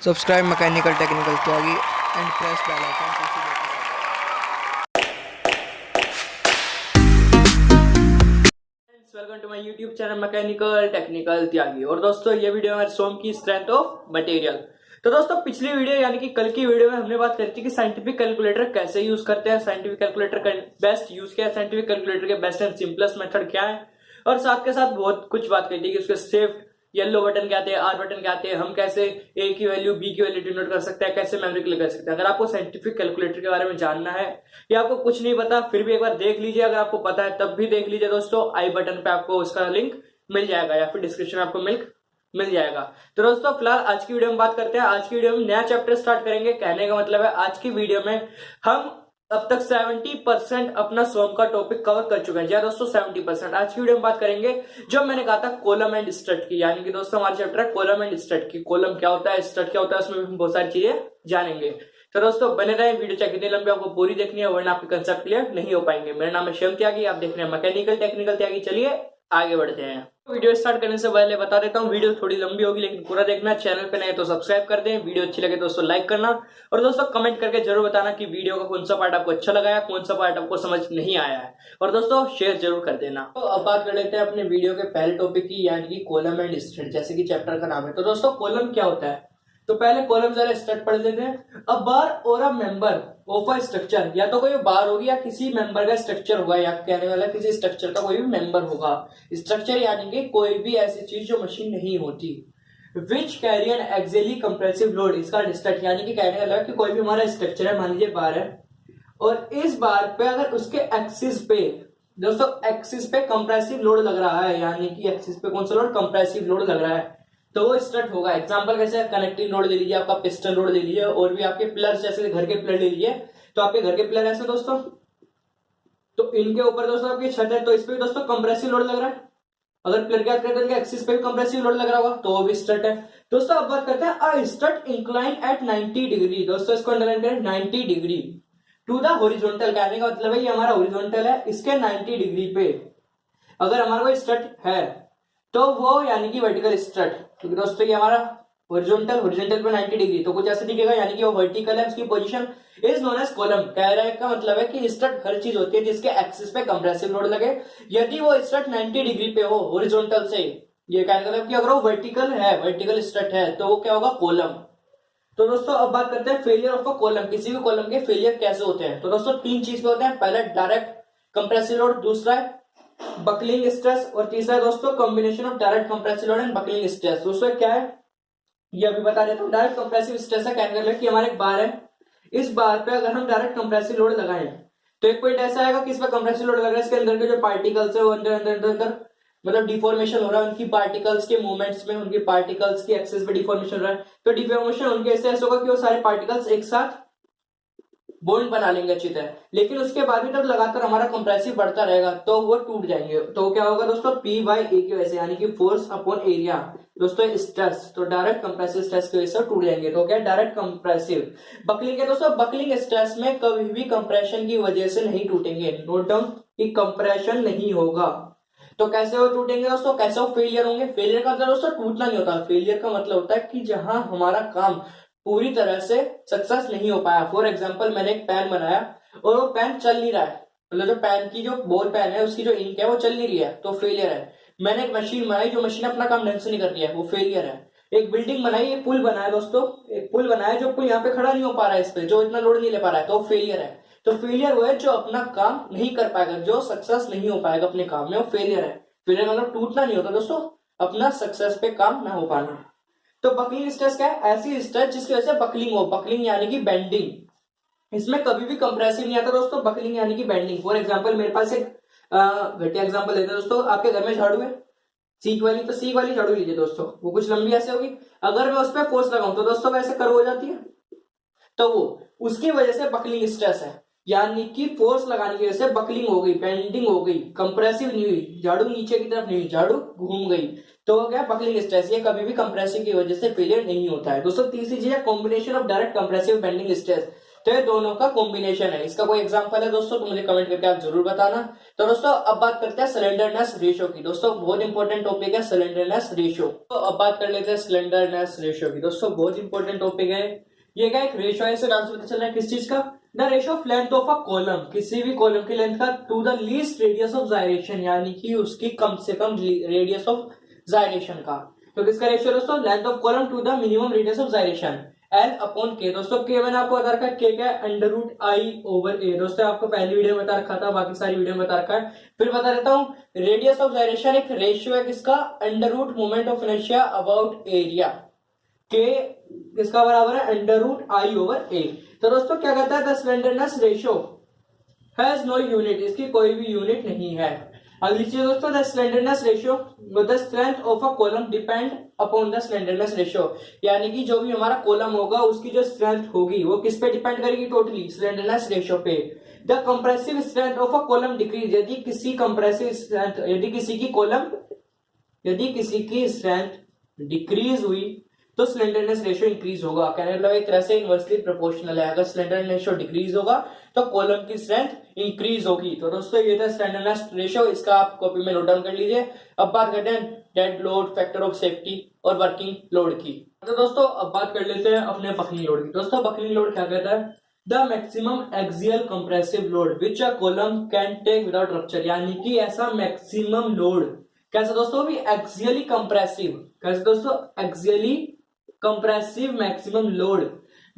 Subscribe Mechanical Technical Tyagi and press bell icon to see latest updates. Welcome to my YouTube channel mechanical technical Tyagi. और दोस्तों ये video हमारे सोम की strength of material. तो दोस्तों पिछली वीडियो यानी कि कल की वीडियो में हमने बात करी थी कि साइंटिफिक कैलकुलेटर कैसे यूज करते हैं, साइंटिफिक कैलकुलेटर का बेस्ट यूज क्या है, साइंटिफिक कैलकुलेटर के बेस्ट एंड सिंपलेस्ट मेथड क्या है, और साथ के साथ बहुत कुछ बात करी थी कि उसके शिफ्ट येलो बटन क्या आते हैं, आर बटन क्या आते हैं, हम कैसे ए की वैल्यू बी की वैल्यू डिनोट कर सकते हैं, कैसे मेमोरी क्लियर कर सकते हैं। अगर आपको साइंटिफिक कैलकुलेटर के बारे में जानना है या आपको कुछ नहीं पता फिर भी एक बार देख लीजिए, अगर आपको पता है तब भी देख लीजिए दोस्तों। आई बटन पे आपको उसका लिंक मिल जाएगा या फिर डिस्क्रिप्शन में आपको मिल जाएगा। तो दोस्तों फिलहाल आज की वीडियो में बात करते हैं। आज की वीडियो में नया चैप्टर स्टार्ट करेंगे। कहने का मतलब है आज की वीडियो में हम अब तक 70% अपना स्वयं का टॉपिक कवर कर चुके हैं। जी दोस्तों 70%। आज की वीडियो में बात करेंगे जो मैंने कहा था कॉलम एंड स्ट्रट की, यानी कि दोस्तों हमारा चैप्टर है कॉलम एंड स्ट्रट की। कॉलम क्या होता है, स्ट्रट क्या होता है, उसमें हम बहुत सारी चीजें जानेंगे। तो दोस्तों बने रहे, वीडियो चाहे कितनी लंबी आपको पूरी देखनी है वरना आपके कंसेप्ट क्लियर नहीं हो पाएंगे। मेरा नाम है शिवम त्यागी, आप देख रहे हैं मैकेनिकल टेक्निकल त्यागी। चलिए आगे बढ़ते हैं। वीडियो स्टार्ट करने से पहले बता देता हूँ वीडियो थोड़ी लंबी होगी लेकिन पूरा देखना। चैनल पे नए तो सब्सक्राइब कर दें, वीडियो अच्छी लगे दोस्तों लाइक करना, और दोस्तों कमेंट करके जरूर बताना कि वीडियो का कौन सा पार्ट आपको अच्छा लगा है, कौन सा पार्ट आपको समझ नहीं आया है, और दोस्तों शेयर जरूर कर देना। तो अब बात कर लेते हैं अपने वीडियो के पहले टॉपिक की, यानी कि कॉलम एंड स्ट्रट, जैसे कि चैप्टर का नाम है। तो दोस्तों कॉलम क्या होता है, तो पहले कॉलम जरा स्ट्रट पढ़ लेते हैं। अ बार और a member of a structure, या तो कोई बार होगी या किसी मेंबर का स्ट्रक्चर होगा, या कहने वाला किसी स्ट्रक्चर का कोई भी मेंबर होगा। स्ट्रक्चर यानी कि कोई भी ऐसी चीज जो मशीन नहीं होती। Which carry N axially compressive load, इसका स्ट्रट यानी कि कहने वाला कि कोई भी हमारा स्ट्रक्चर है, मान लीजिए बार है, और इस बार पे अगर उसके एक्सिस पे दोस्तों एक्सिस पे कंप्रेसिव लोड लग रहा है, यानी कि एक्सिस पे कौन सा लोड, कंप्रेसिव लोड लग रहा है, तो वो स्ट्रट होगा। एग्जांपल कैसे, कनेक्टिंग लोड ले लीजिए, आपका पिस्टन लोड ले लीजिए, और भी आपके पिलर्स जैसे घर के पिलर ले लीजिए। तो आपके घर के पिलर ऐसे दोस्तों, तो इनके ऊपर दोस्तों आपकी छत है, तो इस पे दोस्तों कंप्रेसिव लोड लग रहा है। अगर पिलर क्या करते हैं एक्सिस पे भी कंप्रेसिव लोड लग रहा होगा तो वो भी स्ट्रट है। दोस्तों अब बात करते हैं अ स्ट्रट इंक्लाइन एट 90 डिग्री। दोस्तों इसको अंडरलाइन करें, 90 डिग्री टू द हॉरिजॉन्टल। कहने का मतलब है ये हमारा हॉरिजॉन्टल है, इसके 90 डिग्री पे अगर हमारा कोई स्ट्रट है तो वो यानी कि वर्टिकल स्ट्रट, क्योंकि दोस्तों ये हमारा हॉरिजॉन्टल पे 90 डिग्री, तो कुछ ऐसे दिखेगा, यानी कि वो वर्टिकल है, उसकी position is known as column. कह रहे का मतलब है कि स्ट्रट हर चीज होती है जिसके एक्सिस पे कंप्रेसिव लोड लगे। यदि वो स्ट्रट 90 डिग्री पे हो हॉरिजॉन्टल से, ये कहने का मतलब कि अगर वो वर्टिकल है, वर्टिकल स्ट्रट है, तो वो क्या होगा, कॉलम। तो दोस्तों अब बात करते हैं फेलियर ऑफ अ कॉलम। किसी भी कॉलम के फेलियर कैसे होते हैं, तो दोस्तों तीन चीज पे होते हैं। पहला डायरेक्ट कंप्रेसिव लोड, दूसरा है बकलिंग स्ट्रेस, और तीसरा है दोस्तों combination of direct compressive load and buckling stress. दोस्तों क्या है ये अभी बता देता हूँ। डायरेक्ट कंप्रेसिव स्ट्रेस है, कहने का मतलब कि हमारे एक बार है, इस बार पे अगर हम डायरेक्ट कंप्रेसिव लोड लगाएं तो एक पॉइंट ऐसा आएगा कि इस पर कंप्रेसिव लोड लग रहा है, इसके अंदर के जो पार्टिकल्स है वो अंदर अंदर अंदर अंदर मतलब डिफॉर्मेशन हो रहा है, उनकी पार्टिकल्स के मूवमेंट्स में, उनकी पार्टिकल्स की एक्सिस पे डिफॉर्मेशन हो रहा है। तो डिफॉर्मेशन उनके ऐसे होगा कि वो सारे पार्टिकल्स एक साथ बॉन्ड बना लेंगे अच्छी तरह, लेकिन उसके बाद भी जब लगातार हमारा कंप्रेसिव बढ़ता रहेगा तो वो टूट जाएंगे। तो क्या होगा दोस्तों, पी बाई ए की वजह से, यानी कि फोर्स अपॉन एरिया दोस्तों स्ट्रेस, तो डायरेक्ट कंप्रेसिव स्ट्रेस की वजह से टूट जाएंगे। तो क्या डायरेक्ट कंप्रेसिव। बकलिंग है दोस्तों, बकलिंग स्ट्रेस में कभी भी कंप्रेशन की वजह से नहीं टूटेंगे। नोट डाउन कि कंप्रेशन नहीं होगा। तो कैसे वो टूटेंगे दोस्तों, कैसे वो फेलियर होंगे। फेलियर का मतलब दोस्तों टूटना नहीं होता, फेलियर का मतलब होता है कि जहां हमारा काम पूरी तरह से सक्सेस नहीं हो पाया। फॉर एग्जाम्पल मैंने एक पेन बनाया और वो पेन चल नहीं रहा है, मतलब जो पेन की जो बॉल पेन है उसकी जो इंक है वो चल नहीं रही है, तो फेलियर है। मैंने एक मशीन बनाई, जो मशीन अपना काम ढंग से नहीं कर रही है, वो फेलियर है। एक बिल्डिंग बनाई, एक पुल बनाया दोस्तों, एक पुल बनाया, जो पुल यहाँ पे खड़ा नहीं हो पा रहा है, इस पे जो इतना लोड नहीं ले पा रहा है, तो फेलियर है। तो फेलियर वो है जो अपना काम नहीं कर पाएगा, जो सक्सेस नहीं हो पाएगा अपने काम में, वो फेलियर है। फेलियर मतलब टूटना नहीं होता दोस्तों, अपना सक्सेस पे काम ना हो पाना। तो बकलिंग स्ट्रेस क्या है, ऐसी स्ट्रेस जिसकी वजह से बकलिंग हो। बकलिंग यानी कि बेंडिंग, इसमें कभी भी कंप्रेसिव नहीं आता दोस्तों, बकलिंग यानी कि बेंडिंग। फॉर एग्जांपल मेरे पास एक घटिया एग्जांपल लेते हैं दोस्तों, आपके घर में झाड़ू है सीख वाली, तो सीख वाली झाड़ू लीजिए दोस्तों, वो कुछ लंबी ऐसे होगी, अगर मैं उस पर फोर्स लगाऊं तो दोस्तों वैसे कर्व हो जाती है, तो वो उसकी वजह से बकलिंग स्ट्रेस है, यानी कि फोर्स लगाने की वजह से बकलिंग हो गई, बेंडिंग हो गई, कंप्रेसिव नहीं हुई, झाड़ू नीचे की तरफ नहीं हुई, झाड़ू घूम गई, तो हो गया बकलिंग स्ट्रेस। ये कभी भी कंप्रेसिव की वजह से फेलियर नहीं होता है दोस्तों। तीसरी चीज है combination of direct compressive bending stress. तो ये दोनों का कॉम्बिनेशन है। इसका कोई एग्जांपल है दोस्तों तो मुझे कमेंट करके आप जरूर बताना। तो दोस्तों अब बात करते हैं स्लेंडरनेस रेशियो की। दोस्तों बहुत इंपॉर्टेंट टॉपिक है स्लेंडरनेस रेशियो। तो अब बात कर लेते हैं स्लेंडरनेस रेशियो की। दोस्तों बहुत इंपॉर्टेंट टॉपिक है ये। क्या एक रेशियो है, इसे नाम से पता चल रहा है किस चीज का, the ratio of length of a column, किसी भी कॉलम की लेंथ का to the least radius of gyration, यानी कि उसकी कम से कम रेडियस ऑफ जायरेशन का। तो किसका रेशियो दोस्तों, length of column to the minimum radius of gyration, L upon के। दोस्तों के मैंने आपको बता रखा है, के क्या है, अंडर रूट आई ओवर ए। दोस्तों आपको पहली वीडियो में बता रखा था, बाकी सारी वीडियो में बता रखा है, फिर बता देता हूँ। रेडियस ऑफ जायरेशन एक रेशियो है किसका, under root moment of inertia about area, के किसका बराबर है, under root I over A. तो दोस्तों क्या कहता है, the slenderness ratio has no unit, इसकी कोई भी यूनिट नहीं है। अगली चीज दोस्तों, the slenderness ratio, the strength of a column depend upon the slenderness ratio, यानी कि जो भी हमारा कॉलम होगा उसकी जो स्ट्रेंथ होगी वो किस पे डिपेंड करेगी, टोटली स्लेंडरनेस रेशियो पे। The compressive strength of a column decrease, यदि किसी कंप्रेसिव स्ट्रेंथ, यदि किसी की स्ट्रेंथ डिक्रीज हुई तो स्लेंडरनेस रेशियो इंक्रीज होगा। कहने मतलब एक तरह से इनवर्सली प्रोपोर्शनल है, अगर स्लेंडरनेस रेशियो डिक्रीज होगा तो कॉलम की स्ट्रेंथ इंक्रीज होगी। तो दोस्तों ये था स्लेंडरनेस रेशियो, इसका आप कॉपी में नोट डाउन कर लीजिए। अब बात करते हैं dead load, factor of safety और वर्किंग लोड की। तो दोस्तों अब बात कर लेते हैं अपने बकलिंग लोड की। दोस्तों बकलिंग लोड क्या कहता है, the maximum axial compressive load which a column can take without rupture, यानी कि ऐसा मैक्सिमम लोड, कैसे दोस्तों, भी एक्सियली कंप्रेसिव, कैसे दोस्तों, axially compressive maximum load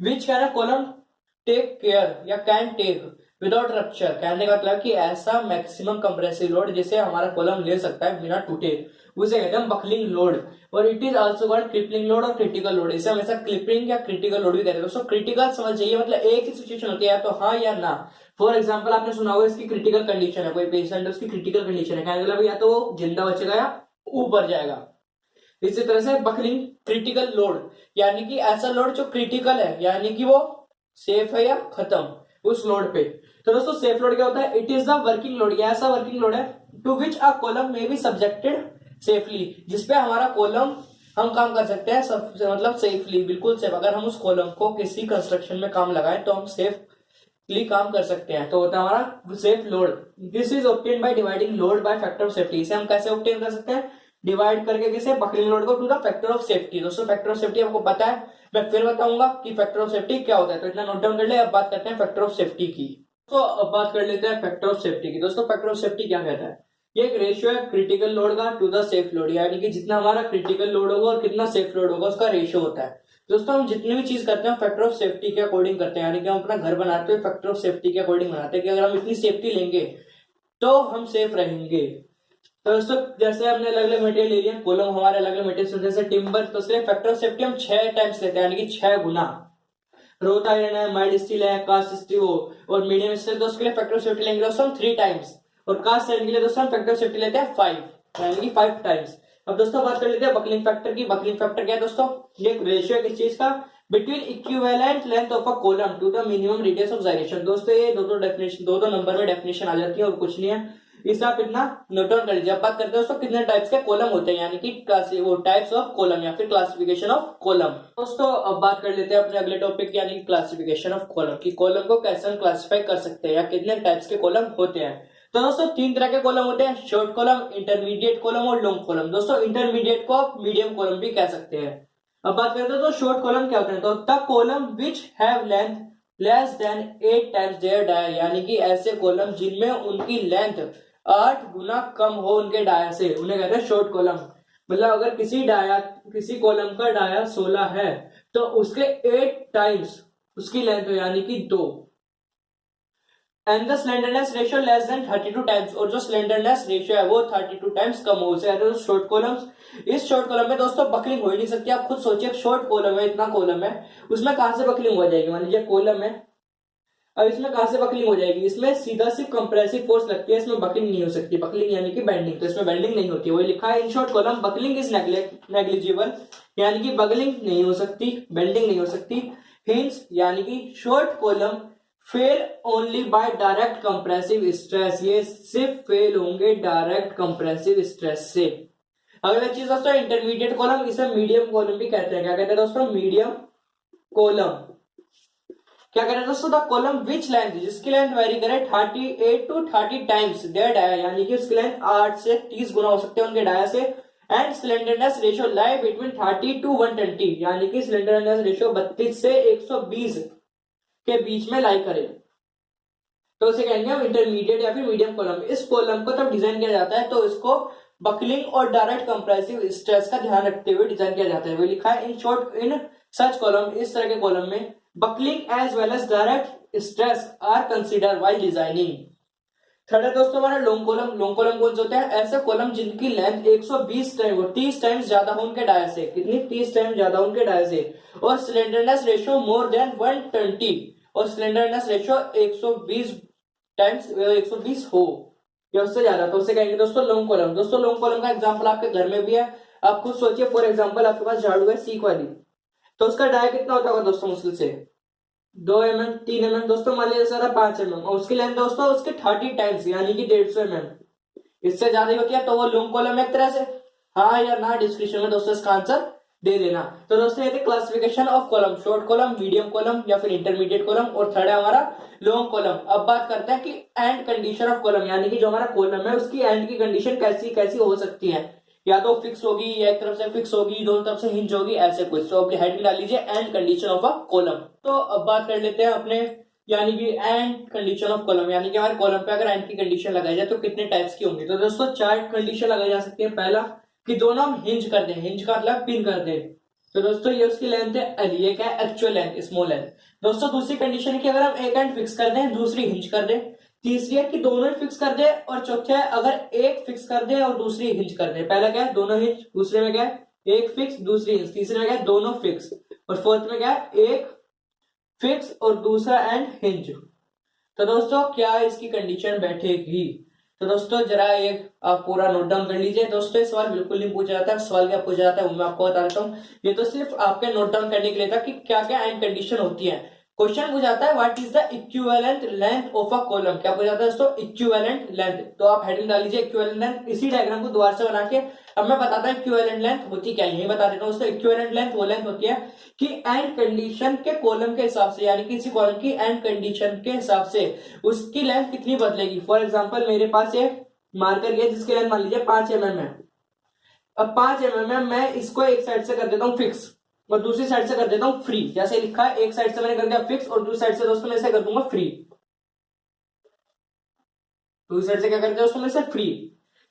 which can a column take care या कैन टेक विदाउट रप्चर। कहने का मतलब कि ऐसा मैक्सिमम कंप्रेसिव लोड जिसे हमारा कॉलम ले सकता है बिना टूटे, उसे कहते हैं बकलिंग लोड। और it is also called crippling load और क्रिटिकल लोड। इसे हमेशा क्लिपिंग या क्रिटिकल लोड भी कहते हैं। दोस्तों क्रिटिकल समझ जाइए, मतलब एक ही सिचुएशन होती है, तो हाँ या ना। फॉर एग्जाम्पल आपने सुना होगा इसकी क्रिटिकल कंडीशन है, कोई पेशेंट है उसकी क्रिटिकल कंडीशन है, कहने का मतलब या तो वो जिंदा बचेगा या ऊपर जाएगा। इसी तरह से बकलिंग क्रिटिकल लोड, यानी कि ऐसा लोड जो क्रिटिकल है, यानी कि वो सेफ है या खत्म उस लोड पे। तो दोस्तों सेफ लोड क्या होता है, it is the working load, या ऐसा वर्किंग लोड है टू विच अ कॉलम में बी सब्जेक्टेड सेफली, जिसपे हमारा कॉलम हम काम कर सकते हैं मतलब सेफली, बिल्कुल सेफ। अगर हम उस कॉलम को किसी कंस्ट्रक्शन में काम लगाएं तो हम सेफली काम कर सकते हैं, तो होता है हमारा safe load. This is obtain by dividing load by factor of safety. इसे हम कैसे ऑब्टेन कर सकते हैं, डिवाइड करके किसे, बकलिंग लोड को to the factor of safety. दोस्तों फैक्टर ऑफ सेफ्टी आपको पता है, मैं फिर बताऊंगा कि फैक्टर ऑफ सेफ्टी क्या होता है, तो इतना नोट डाउन कर ले। अब बात करते हैं फैक्टर ऑफ सेफ्टी की। तो अब बात कर लेते हैं फैक्टर ऑफ सेफ्टी की। दोस्तों फैक्टर ऑफ सेफ्टी क्या कहता है, ये एक रेशियो है क्रिटिकल लोड का टू द सेफ लोड, यानी कि जितना हमारा क्रिटिकल लोड होगा और कितना सेफ लोड होगा उसका रेशियो होता है। दोस्तों हम जितनी भी चीज करते हैं फैक्टर ऑफ सेफ्टी के अकॉर्डिंग करते हैं, यानी कि हम अपना घर बनाते हैं फैक्टर ऑफ सेफ्टी के अकॉर्डिंग बनाते हैं कि अगर हम इतनी सेफ्टी लेंगे तो हम सेफ रहेंगे। तो दोस्तों जैसे हमने अलग अलग मटेरियल ले लिया, कॉलम हमारे अलग अलग मटेरियल, जैसे टिम्बर, तो उसके फैक्टर ऑफ सेफ्टी हम 6 टाइम्स लेते हैं, यानी कि 6 गुना। रोथ आयरन है, माइल्ड स्टील है, कास्ट स्टील और मीडियम स्टील, तो उसके लिए फैक्टर ऑफ सेफ्टी लेंगे दोस्तों हम 3 टाइम्स। और कास्ट आयरन के लिए दोस्तों हम फैक्टर ऑफ सेफ्टी लेते हैं 5, यानी कि 5 टाइम्स। अब दोस्तों बात कर लेते हैं बकलिंग फैक्टर की। बकलिंग फैक्टर क्या है दोस्तों, ये एक रेशियो है किस चीज का, between equivalent length of a column to the minimum radius of gyration. दोस्तों ये दो डेफिनेशन, दो नंबर में डेफिनेशन आ जाती है और कुछ नहीं है, इसे आप इतना नोट डाउन कर लीजिए। अब बात करते हैं दोस्तों कितने टाइप्स के कॉलम होते हैं, यानी कि वो टाइप्स ऑफ कॉलम या फिर क्लासिफिकेशन ऑफ कॉलम। दोस्तों अब बात कर लेते हैं अपने अगले टॉपिक यानी कि क्लासिफिकेशन ऑफ कॉलम की। कॉलम को कैसे हम क्लासिफाई कर सकते हैं या कितने टाइप्स के कॉलम होते हैं। तो दोस्तों 3 तरह के कॉलम होते हैं, शॉर्ट कॉलम, इंटरमीडिएट कॉलम और लॉन्ग कॉलम। दोस्तों इंटरमीडिएट को आप मीडियम कॉलम भी कह सकते हैं। अब बात करते हैं तो शॉर्ट कॉलम क्या होते हैं, तो the column which have length less than 8 times their dia, यानी कि ऐसे कॉलम जिनमें उनकी लेंथ 8 गुना कम हो उनके डाया से, उन्हें कहते हैं शॉर्ट कॉलम। मतलब अगर किसी कॉलम का डाया 16 है तो उसके 8 टाइम्स उसकी लेंथ हो, यानी कि 2। And the slenderness ratio less than 32 times, और जो स्लेंडरनेस रेशियो है वो 32 टाइम्स कम हो, उसे कहते हैं शॉर्ट कॉलम्स। इस शॉर्ट कॉलम में दोस्तों बकलिंग हो ही नहीं सकती। आप खुद सोचिए, शॉर्ट कॉलम है, इतना कॉलम है, उसमें कहां से बकलिंग हो जाएगी। मान लीजिए कॉलम है, अब इसमें कहां से बकलिंग हो जाएगी, इसमें सीधा सिर्फ कंप्रेसिव फोर्स लगती है, इसमें बकलिंग नहीं हो सकती। बकलिंग यानी कि बेंडिंग, तो इसमें बेंडिंग नहीं होती है, वही लिखा है in short column buckling is negligible, यानी कि बकलिंग नहीं हो सकती, बेंडिंग नहीं हो सकती। हिंस यानी कि short column fail only by direct compressive stress, ये सिर्फ फेल होंगे डायरेक्ट कंप्रेसिव स्ट्रेस से। अगला चीज दोस्तों इंटरमीडिएट कॉलम, इसे मीडियम कॉलम भी कहते हैं। क्या कहते हैं दोस्तों, मीडियम कॉलम। क्या करें दोस्तों, द कॉलम विच लेंथ, जिसकी लेंथ वेरी करे 38 to 30 टाइम्स देयर डाया, यानी कि उसकी लेंथ 8 से 30 गुना हो सकते हैं उनके डाया से, and slenderness ratio lie between 30 to 120, यानी कि स्लेंडरनेस रेशियो 32 से 120 के बीच में लाई करे, तो उसे कहेंगे हम इंटरमीडिएट या फिर मीडियम कॉलम। इस कॉलम को तब डिजाइन किया जाता है तो इसको बकलिंग और डायरेक्ट कंप्रेसिव स्ट्रेस का ध्यान रखते हुए डिजाइन किया जाता है। वो लिखा है in short in such column, इस तरह के कॉलम में buckling as well as direct stress are consider while designing. Third है दोस्तों हमारा लॉन्ग कॉलम। लॉन्ग कॉलम कौन से होते हैं, ऐसे कॉलम जिनकी लेंथ 120 टाइम 30 टाइम्स ज्यादा हो उनके डाया से, कितनी 30 टाइम ज्यादा उनके डाया से, और स्लेंडरनेस रेशियो मोर देन 120, और स्लेंडरनेस रेशियो 120 टाइम्स 120 हो या उससे ज्यादा, तो उसे कहेंगे दोस्तों लॉन्ग कॉलम। दोस्तों लॉन्ग कॉलम का एग्जांपल आपके घर में भी है, आप खुद सोचिए। फॉर एग्जांपल आपके पास झाड़ू है सीक वाली, तो उसका डाया कितना होता होगा दोस्तों, मुश्किल से 2 mm 3 mm दोस्तों, मान लीजिए सारा 5 mm, और उसकी लेंथ दोस्तों उसके 30 टाइम्स यानी कि 150 mm, इससे ज्यादा ही होती है, तो वो लॉन्ग कॉलम है एक तरह से। हाँ या ना डिस्क्रिप्शन में दोस्तों इसका आंसर दे देना। तो दोस्तों ये थे classification of column, short column, medium column या फिर इंटरमीडिएट कॉलम, और थर्ड है हमारा लॉन्ग कॉलम। अब बात करते हैं कि एंड कंडीशन ऑफ कॉलम, यानी कि जो हमारा कॉलम है उसकी एंड की कंडीशन कैसी कैसी हो सकती है, या तो फिक्स होगी या एक तरफ से फिक्स होगी, दोनों तरफ से हिंज होगी, ऐसे कुछ। तो अपनी हेड में डाल लीजिए and condition of a column. तो अब बात कर लेते हैं अपने, यानी कि एंड कंडीशन ऑफ कॉलम, यानी कि हमारे कॉलम पे अगर एंड की कंडीशन लगाई जाए तो कितने टाइप्स की होंगी। तो दोस्तों 4 कंडीशन लगाई जा सकती है। पहला कि दोनों हम हिंज कर दें, हिंज का मतलब पिन कर दें, तो दोस्तों ये उसकी लेंथ है एल, ये क्या है एक्चुअल लेंथ, स्मॉल लेंथ। दोस्तों दूसरी कंडीशन है कि अगर हम एक एंड फिक्स कर दें दूसरी हिंज कर दें। तीसरी है कि दोनों फिक्स कर दे, और चौथे है अगर एक फिक्स कर दे और दूसरी हिंज कर दे। पहला क्या है दोनों हिंज, दूसरे में क्या है एक फिक्स दूसरी हिंज, तीसरे में क्या है दोनों फिक्स, और फोर्थ में क्या है एक फिक्स और दूसरा एंड हिंज। तो दोस्तों क्या इसकी कंडीशन बैठेगी, तो दोस्तों जरा एक आप पूरा नोट डाउन कर लीजिए। दोस्तों ये सवाल बिल्कुल नहीं पूछा जाता है, सवाल क्या पूछा जाता है वो मैं आपको बता देता हूँ। ये तो सिर्फ आपके नोट डाउन करने के लिए था कि क्या क्या एंड कंडीशन होती है। क्वेश्चन पूछा जाता है what is the equivalent length of a column, क्या पूछा जाता है दोस्तों इक्विवेलेंट लेंथ। तो आप हेडिंग डाल लीजिए इक्विवेलेंट लेंथ। इसी डायग्राम को दोबारा से बना के अब मैं बताता हूँ इक्विवेलेंट लेंथ होती क्या है, यही बता देता हूँ दोस्तों। इक्विवेलेंट लेंथ वो लेंथ होती है कि एंड कंडीशन के कॉलम के हिसाब से, यानी कि किसी कॉलम की एंड कंडीशन के हिसाब से उसकी लेंथ कितनी बदलेगी। फॉर एग्जाम्पल मेरे पास ये मार्कर लिया जिसकी लेंथ मान लीजिए 5 mm है। अब 5 mm में मैं इसको एक साइड से कर देता हूं फिक्स और दूसरी साइड से कर देता हूं फ्री। जैसे लिखा है एक साइड से मैंने कर दिया फिक्स और दूसरी साइड से दोस्तों मैं इसे कर दूंगा फ्री। दूसरी साइड से क्या कर दिया दोस्तों मैं इसे फ्री।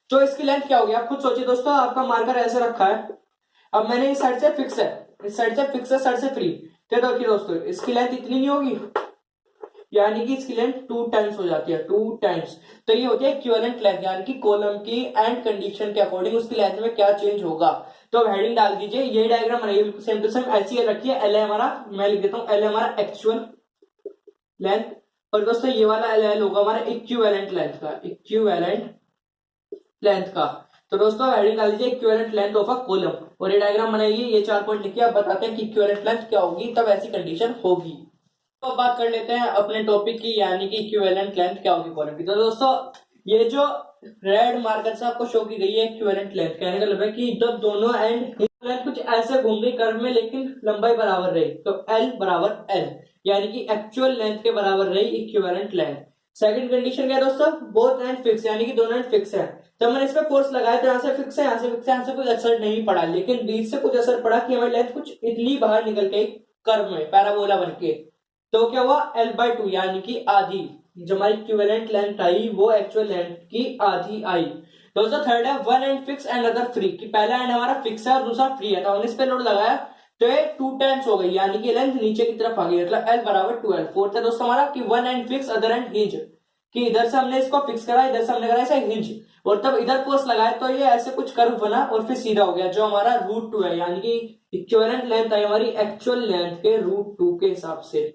तो इसकी लेंथ क्या होगी आप खुद सोचिए दोस्तों। आपका मार्कर ऐसे रखा है, अब मैंने इस साइड से फिक्स है, इस साइड से फिक्स है, साइड से फ्री। तो देखिए दोस्तों इसकी लेंथ इतनी नहीं होगी, यानी कि इसकी लेंथ 2 टाइम्स हो जाती है, 2 टाइम्स। तो ये होती है इक्विवेलेंट लेंथ, यानी कि कॉलम की एंड कंडीशन के अकॉर्डिंग उसकी लेंथ में क्या चेंज होगा। तो अब हेडिंग डाल दीजिए, ये डायग्राम बनाइए सेम टू सेम ऐसी रखिए। एल है हमारा, मैं लिख देता हूं एल है हमारा एक्चुअल लेंथ, और दोस्तों ये वाला एल होगा हमारा इक्विवेलेंट लेंथ का, इक्विवेलेंट लेंथ का। तो दोस्तों हेडिंग डाल दीजिए equivalent length of a column, और ये डायग्राम बनाइए, ये 4 पॉइंट लिखिए। आप बताते हैं कि इक्विवेलेंट लेंथ क्या होगी, तब ऐसी कंडीशन होगी। तो अब बात कर लेते हैं अपने टॉपिक की, यानी कि इक्विवेलेंट लेंथ क्या होगी कॉलम की। तो दोस्तों ये जो रेड मार्कर से आपको शो की गई है इक्विवेलेंट लेंथ, कहने का मतलब है कि जब दोनों एंड लेंथ कुछ ऐसे घूम गई कर्व में लेकिन लंबाई बराबर रही, तो L बराबर L, यानी कि एक्चुअल लेंथ के बराबर रही इक्विवेलेंट लेंथ। सेकंड कंडीशन क्या है दोस्तों, बोथ एंड फिक्स, यानी कि दोनों एंड फिक्स है। जब मैंने इस पे फोर्स लगाया तो यहाँ से फिक्स है, यहाँ से फिक्स है, यहाँ से कुछ असर नहीं पड़ा, लेकिन बीच से कुछ असर पड़ा कि हमारी लेंथ कुछ इतनी बाहर निकल गई कर्व में पैराबोला बनके। तो क्या हुआ L/2, यानी कि आधी, जो हमारी इक्विवेलेंट लेंथ आई वो एक्चुअल लेंथ की आधी आई। दोस्तों थर्ड है one and fix and other free, कि पहला एंड हमारा फिक्स है और दूसरा फ्री है, तो हमने इस पे लोड लगाया तो ये 2 टाइम्स हो गई, यानी कि लेंथ नीचे की तरफ आ गई, मतलब L बराबर 2L। फोर्थ है दोस्तों हमारा कि one and fix other and hinge, कि इधर से हमने इसको फिक्स करा, इधर से हमने करा इसे हिंज, और तब इधर फोर्स लगाया तो ये ऐसे कुछ कर्व बना और फिर सीधा हो गया, जो हमारा √2 है, यानी कि इक्विवेलेंट लेंथ आई हमारी एक्चुअल लेंथ के √2 के हिसाब से।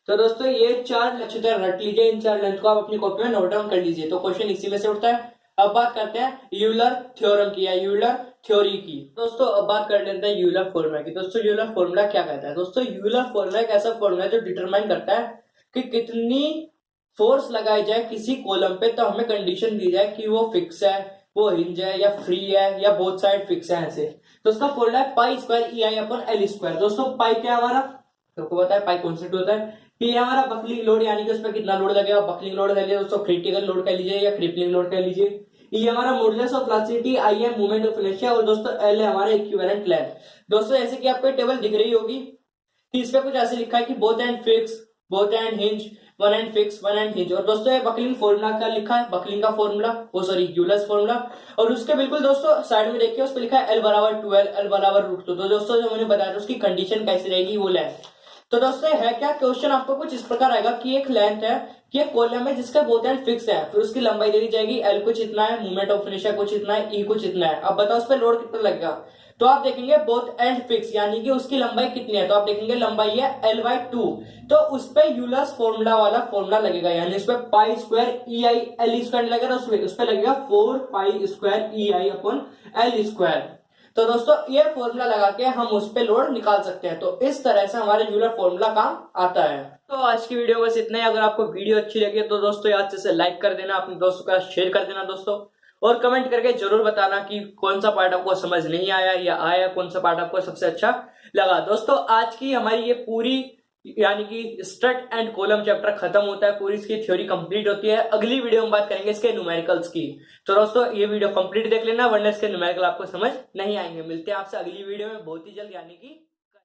तो दोस्तों ये 4 अच्छी तरह रट लीजिए, इन 4 लेंथ को आप अपनी कॉपी में नोट डाउन कर लीजिए, तो क्वेश्चन इसी में से उठता है। अब बात करते हैं यूलर थ्योरम की या यूलर थ्योरी की। दोस्तों अब बात कर लेते हैं यूलर फॉर्मूला की। दोस्तों यूलर फॉर्मूला क्या कहता है, दोस्तों यूलर फॉर्मूला एक ऐसा फॉर्मूला है जो डिटरमाइन करता है कि कितनी फोर्स लगाई जाए किसी कॉलम पे, तो हमें कंडीशन दी जाए कि वो फिक्स है, वो हिंज है या फ्री है या बोथ साइड फिक्स है ऐसे। तो उसका फॉर्मूला है पाई स्क्वायर EI/L स्क्वायर। दोस्तों पाई क्या है हमारा, आपको पता है पाई कॉन्सेप्ट होता है कि ये हमारा बकलिंग लोड यानी कि उस पर कितना लोड लगेगा, बकलिंग लोड कह लीजिए दोस्तों, क्रिटिकल लोड कह लीजिए या क्रिपलिंग लोड कह लीजिए। ये हमारा मॉडुलस ऑफ इलास्टिसिटी, आई है मूवमेंट ऑफ इनर्शिया, और दोस्तों एल है हमारा इक्विवेलेंट लेंथ। दोस्तों जैसे कि आपको टेबल दिख रही होगी कि इस पे कुछ ऐसे लिखा है कि both and fix, both and hinge, one and fix, one and hinge. और दोस्तों ये बकलिंग फॉर्मूला क्या लिखा है, बकलिंग का फॉर्मूला, वो सॉरी यूलर्स फॉर्मूला। और उसके बिल्कुल दोस्तों साइड में देखिए उस पर लिखा है एल बराबर 12, एल बराबर √2। तो दोस्तों जो मैंने बताया था उसकी कंडीशन कैसी रहेगी, वो लेंथ। तो दोस्तों है क्या, क्वेश्चन आपको कुछ इस प्रकार आएगा कि एक लेंथ है कि एक कॉलम है जिसका बोथ एंड फिक्स है, फिर उसकी लंबाई दे दी जाएगी, एल कुछ इतना है, मूवमेंट ऑफ इनर्शिया कुछ इतना है, ई कुछ इतना है। अब बताओ उस पर लोड कितना लगेगा। तो आप देखेंगे बोथ एंड फिक्स यानी कि उसकी लंबाई कितनी है, तो आप देखेंगे लंबाई है L/2। तो उस पे यूलर्स फॉर्मूला वाला फॉर्मूला लगेगा, यानी उस पे pi square E I L square लगेगा, उस पे लगेगा 4 पाई स्क्वायर ई आई अपॉन एल स्क्वायर। तो दोस्तों ये फॉर्मूला लगा के हम उस पे लोड निकाल सकते हैं। तो इस तरह से हमारे यूलर फॉर्मूला काम आता है। तो आज की वीडियो बस इतना ही। अगर आपको वीडियो अच्छी लगी तो दोस्तों याद से लाइक कर देना, अपने दोस्तों का शेयर कर देना दोस्तों, और कमेंट करके जरूर बताना कि कौन सा पार्ट आपको समझ नहीं आया या आया, कौन सा पार्ट आपको सबसे अच्छा लगा। दोस्तों आज की हमारी ये पूरी यानी कि स्ट्रट एंड कॉलम चैप्टर खत्म होता है, पूरी इसकी थ्योरी कंप्लीट होती है। अगली वीडियो में बात करेंगे इसके न्यूमेरिकल्स की। तो दोस्तों ये वीडियो कंप्लीट देख लेना, वरना इसके न्यूमेरिकल आपको समझ नहीं आएंगे। मिलते हैं आपसे अगली वीडियो में बहुत ही जल्द, यानी कि